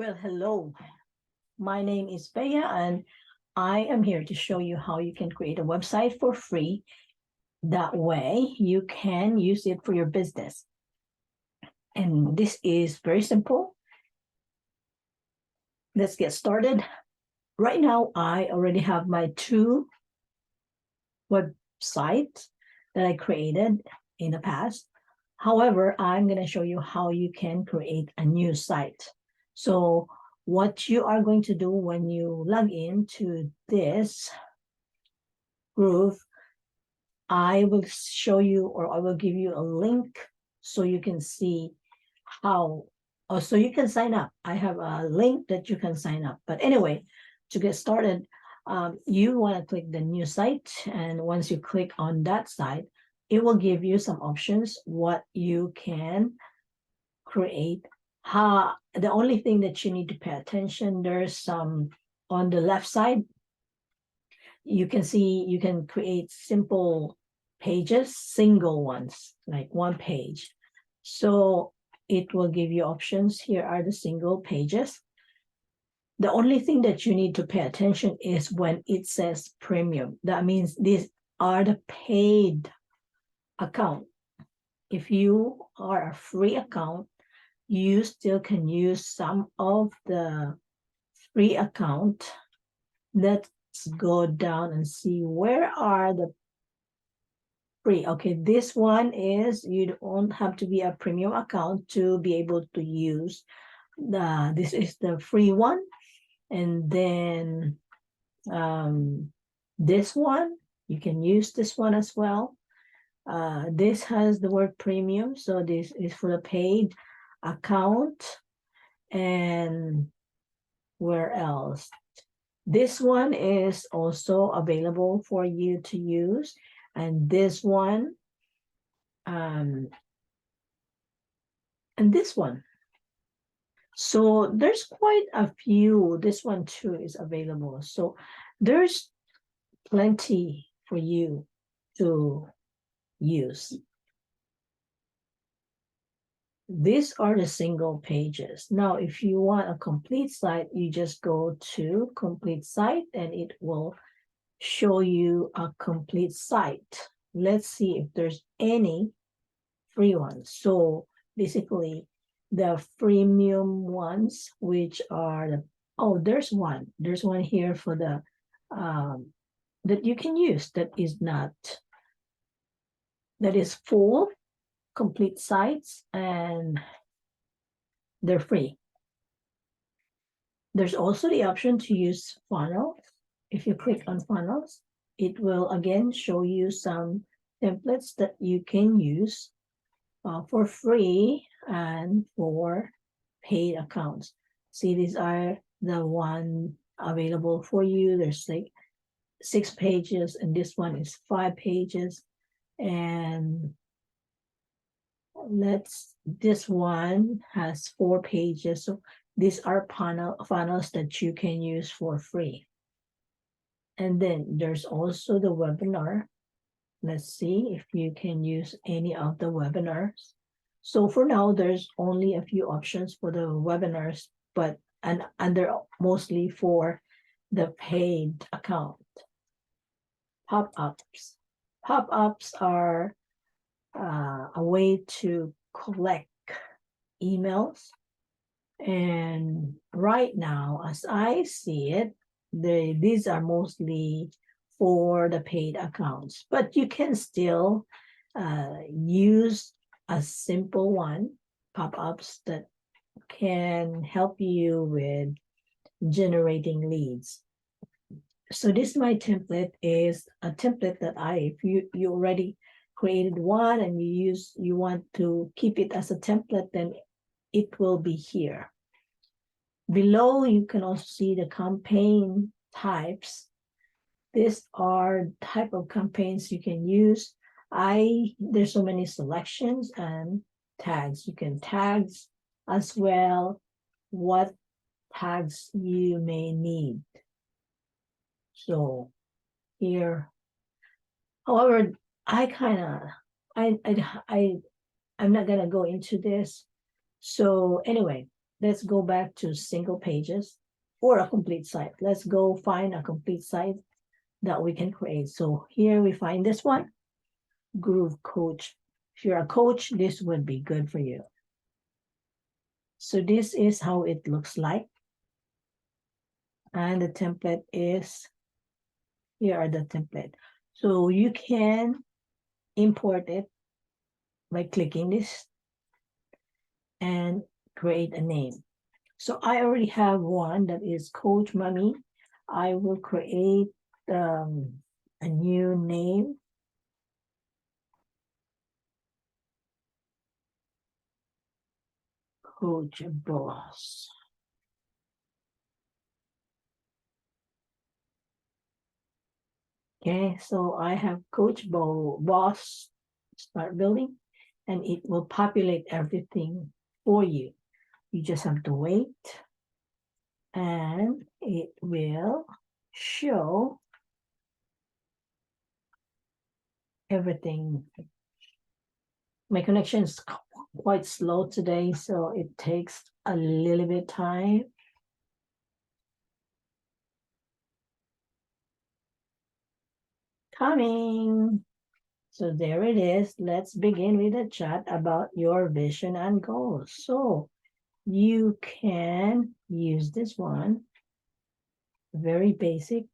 Well, hello. My name is Veiah, and I am here to show you how you can create a website for free. That way you can use it for your business. And this is very simple. Let's get started. Right now, I already have my two websites that I created in the past. However, I'm going to show you how you can create a new site. So what you are going to do when you log into this Groove, I will show you, or I will give you a link so you can see how, or so you can sign up. I have a link that you can sign up. But anyway, to get started, you want to click the new site. And once you click on that site, it will give you some options what you can create. The only thing that you need to pay attention, there's some on the left side, you can see you can create simple pages, single ones, like one page. So it will give you options. Here are the single pages. The only thing that you need to pay attention is when it says premium. That means these are the paid account. If you are a free account, you still can use some of the free account. Let's go down and see where are the free. Okay, this one is, you don't have to be a premium account to be able to use this is the free one. And then this one, you can use this one as well. This has the word premium, so this is for the paid account. And where else? This one is also available for you to use. And this one, and this one. So there's quite a few. This one too is available. So there's plenty for you to use. These are the single pages. Now, if you want a complete site, you just go to complete site and it will show you a complete site. Let's see if there's any free ones. So basically, the freemium ones, which are the, oh, there's one here for the that you can use, that is full complete sites, and they're free. There's also the option to use funnels. If you click on funnels, it will again show you some templates that you can use for free and for paid accounts. See, these are the one available for you. There's like 6 pages, and this one is 5 pages. And this one has 4 pages. So these are funnels that you can use for free. And then there's also the webinar. Let's see if you can use any of the webinars. So for now, there's only a few options for the webinars, but and they're mostly for the paid account. Pop-ups. Pop-ups are a way to collect emails. And right now, as I see it, these are mostly for the paid accounts, but you can still use a simple one, pop-ups, that can help you with generating leads. So this my template is a template that if you already created one and you want to keep it as a template, then it will be here. Below, you can also see the campaign types. These are type of campaigns you can use. There's so many selections and tags. You can tags as well what tags you may need. So here, however, I'm not gonna go into this. So anyway, let's go back to single pages or a complete site. Let's go find a complete site that we can create. So here we find this one, Groove Coach. If you're a coach, this would be good for you. So this is how it looks like. And the template is, here are the template. So you can import it by clicking this and create a name. So I already have one that is Coach Mommy. I will create a new name. Coach Boss. Okay, so I have Coach Boss start building, and it will populate everything for you. You just have to wait, and it will show everything. My connection is quite slow today, so it takes a little bit time. Coming. So there it is. Let's begin with a chat about your vision and goals. So you can use this one, very basic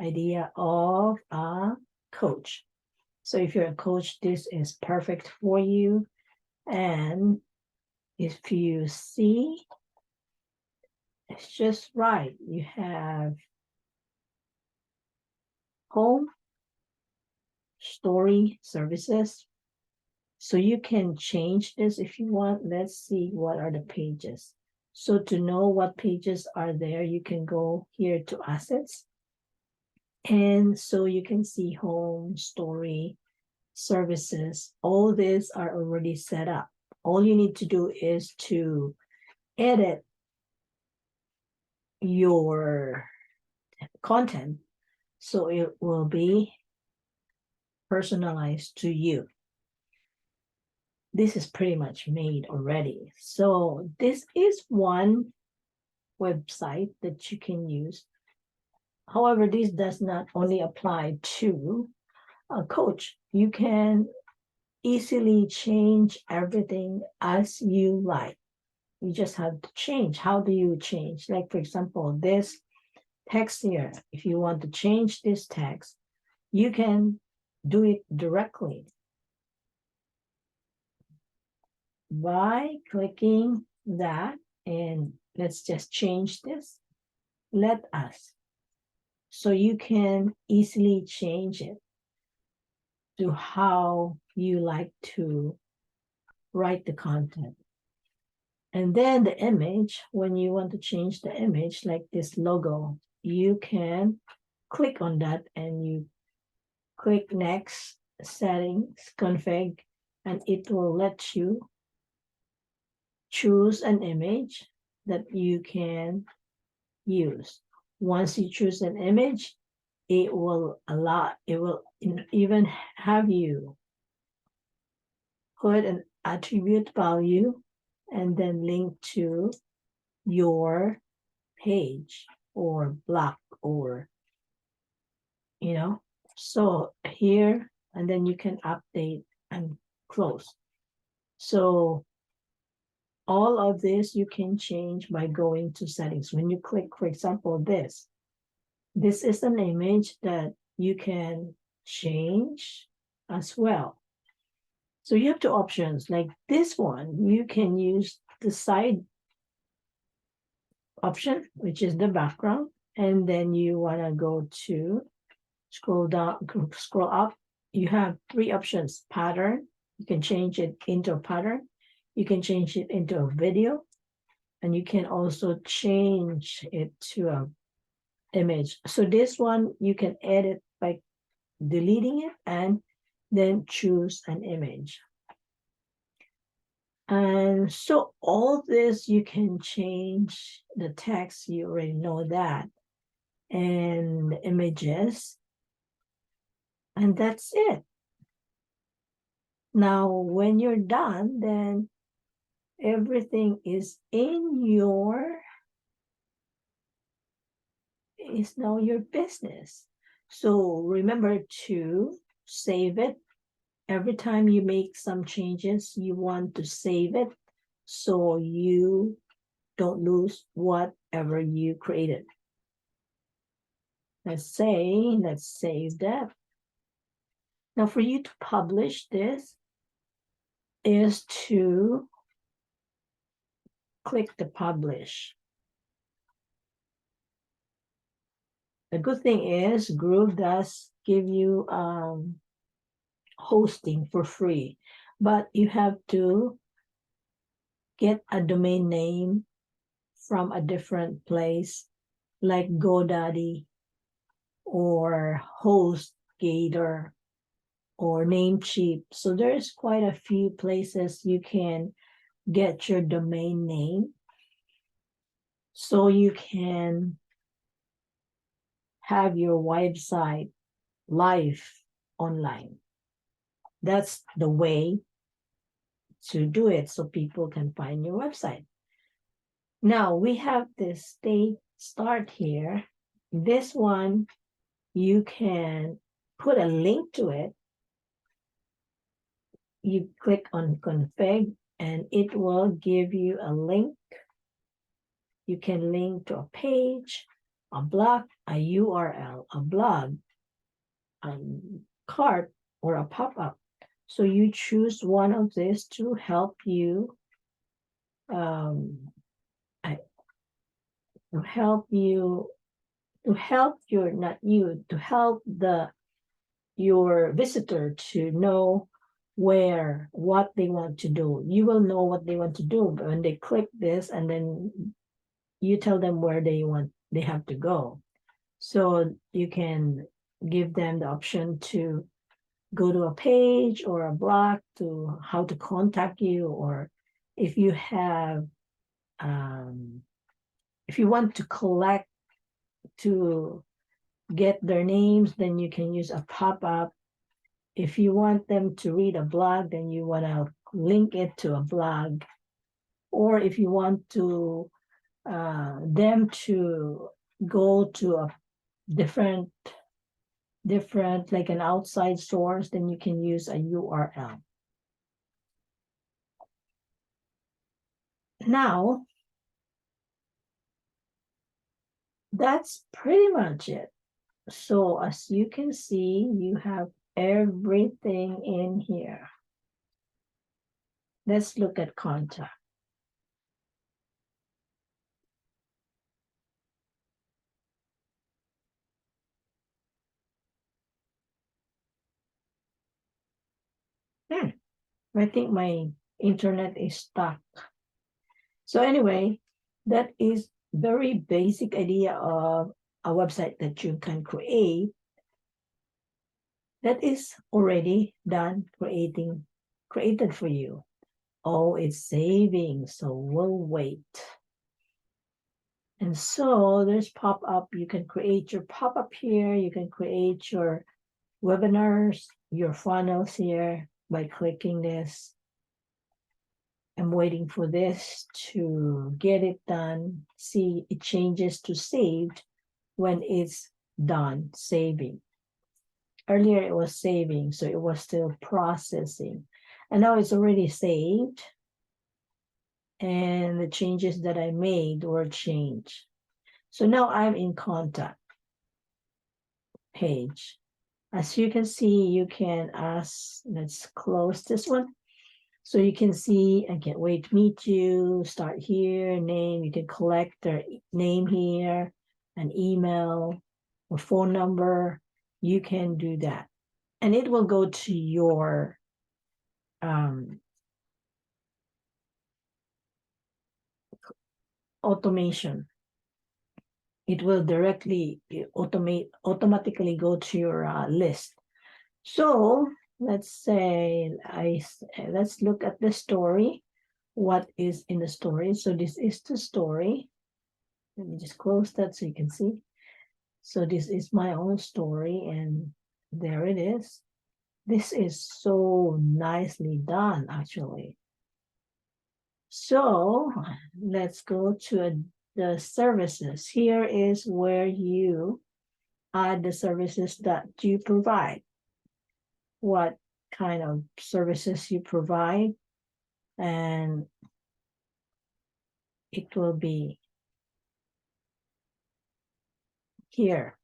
idea of a coach. So if you're a coach, this is perfect for you. And if you see, it's just right. You have home, story, services. So you can change this if you want. Let's see what are the pages. So to know what pages are there, you can go here to assets. And so you can see home, story, services. All these are already set up. All you need to do is to edit your content so it will be personalized to you. This is pretty much made already. So this is one website that you can use. However, this does not only apply to a coach. You can easily change everything as you like. You just have to change. How do you change? Like, for example, this text here, if you want to change this text, you can do it directly by clicking that, and let's just change this. Let us. So you can easily change it to how you like to write the content. And then the image, when you want to change the image, like this logo, you can click on that and you click next, settings, config, and it will let you choose an image that you can use. Once you choose an image, it will even have you put an attribute value and then link to your page or block or, so here, and then you can update and close. So all of this you can change by going to settings. When you click, for example, this is an image that you can change as well. So you have two options. Like this one, you can use the side option, which is the background, and then you want to go to scroll down, scroll up. You have three options: pattern. You can change it into a pattern. You can change it into a video, and you can also change it to a image. So this one you can edit by deleting it and then choose an image. And so all this you can change the text, you already know that, and the images, and that's it. Now when you're done, then everything is now your business. So remember to save it. Every time you make some changes, you want to save it so you don't lose whatever you created. Let's save that. Now for you to publish this is to click the publish. The good thing is Groove does give you hosting for free, but you have to get a domain name from a different place like GoDaddy or HostGator or Namecheap. So there's quite a few places you can get your domain name so you can have your website live online. That's the way to do it so people can find your website. Now we have this start here. This one, you can put a link to it. You click on config and it will give you a link. You can link to a page, a blog, a URL, a blog, a cart, or a pop-up. So you choose one of these to help you to help your visitor to know what they want to do. You will know what they want to do when they click this, and then you tell them where they have to go. So you can give them the option to go to a page or a blog to how to contact you, or if you have if you want to get their names, then you can use a pop-up. If you want them to read a blog, then you want to link it to a blog. Or if you want to them to go to a different like an outside source, then you can use a URL. Now, that's pretty much it. So as you can see, you have everything in here. Let's look at contact. I think my internet is stuck. So anyway, that is very basic idea of a website that you can create that is already done created for you. Oh, it's saving, so we'll wait. And so there's pop-up. You can create your pop-up here. You can create your webinars, your funnels here by clicking this. I'm waiting for this to get it done. See, it changes to saved when it's done saving. Earlier it was saving, so it was still processing. And now it's already saved. And the changes that I made were changed. So now I'm in contact page. As you can see, you can ask, let's close this one. So you can see, I can't wait to meet you, start here, name, you can collect their name here, an email or phone number, you can do that. And it will go to your automation. It will directly automatically go to your list. So let's say let's look at the story. What is in the story? So this is the story. Let me just close that so you can see. So this is my own story, and there it is. This is so nicely done, actually. So let's go to the services. Here is where you add the services that you provide, what kind of services you provide, and it will be here.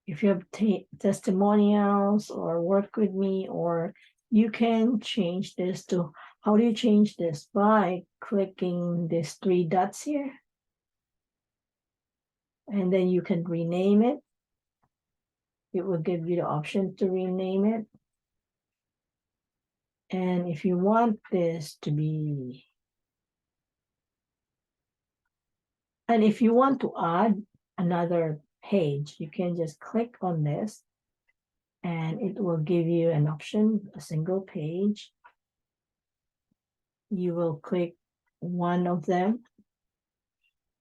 If you have testimonials or work with me, or you can change this to, how do you change this? By clicking these three dots here. And then you can rename it. It will give you the option to rename it. And if you want this to be, and if you want to add another page, you can just click on this and it will give you an option, a single page. You will click one of them.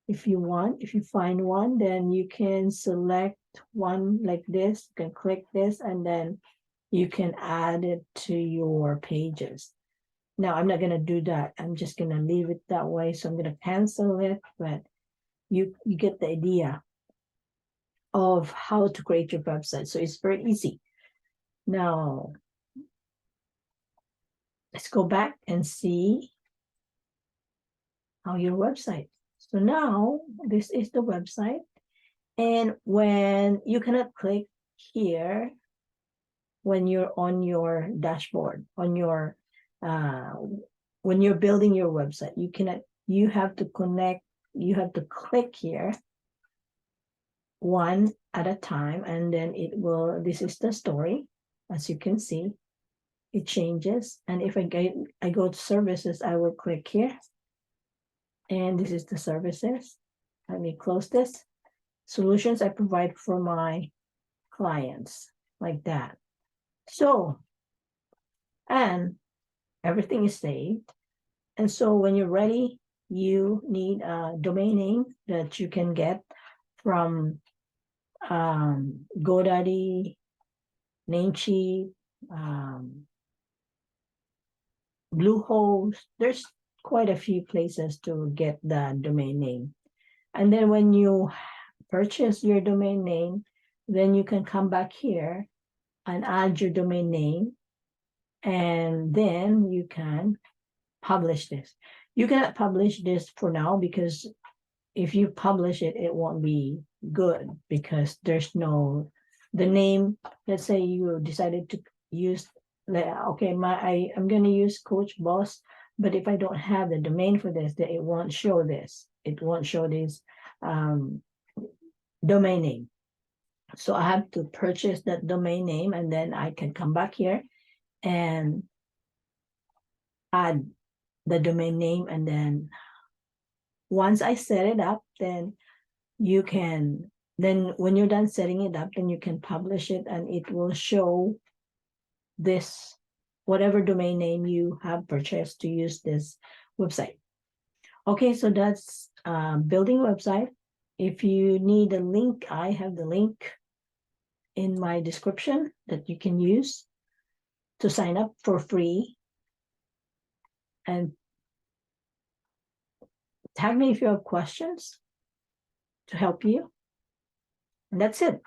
If you want, if you find one, then you can select one like this. You can click this and then you can add it to your pages. Now, I'm not going to do that. I'm just going to leave it that way. So I'm going to cancel it, but you get the idea of how to create your website. So it's very easy. Now, let's go back and see how your website. So now this is the website. And when you cannot click here, when you're on your dashboard, on your, when you're building your website, you cannot, you have to connect, you have to click here one at a time, and then it will, this is the story. As you can see, it changes. And if I go to services, I will click here. And this is the services. Let me close this. Solutions I provide for my clients, like that. So, and everything is saved. And so when you're ready, you need a domain name that you can get from GoDaddy, Namecheap, Bluehost. There's quite a few places to get the domain name. And then when you purchase your domain name, then you can come back here and add your domain name, and then you can publish this. You cannot publish this for now because if you publish it, it won't be good because there's no, the name, let's say you decided to use, okay, I'm going to use Coach Boss, but if I don't have the domain for this, then it won't show this. It won't show this domain name. So I have to purchase that domain name, and then I can come back here and add the domain name. And then once I set it up, then you can, then when you're done setting it up, then you can publish it and it will show this, whatever domain name you have purchased to use this website. Okay, so that's building website. If you need a link, I have the link in my description that you can use to sign up for free. And tag me if you have questions to help you. And that's it.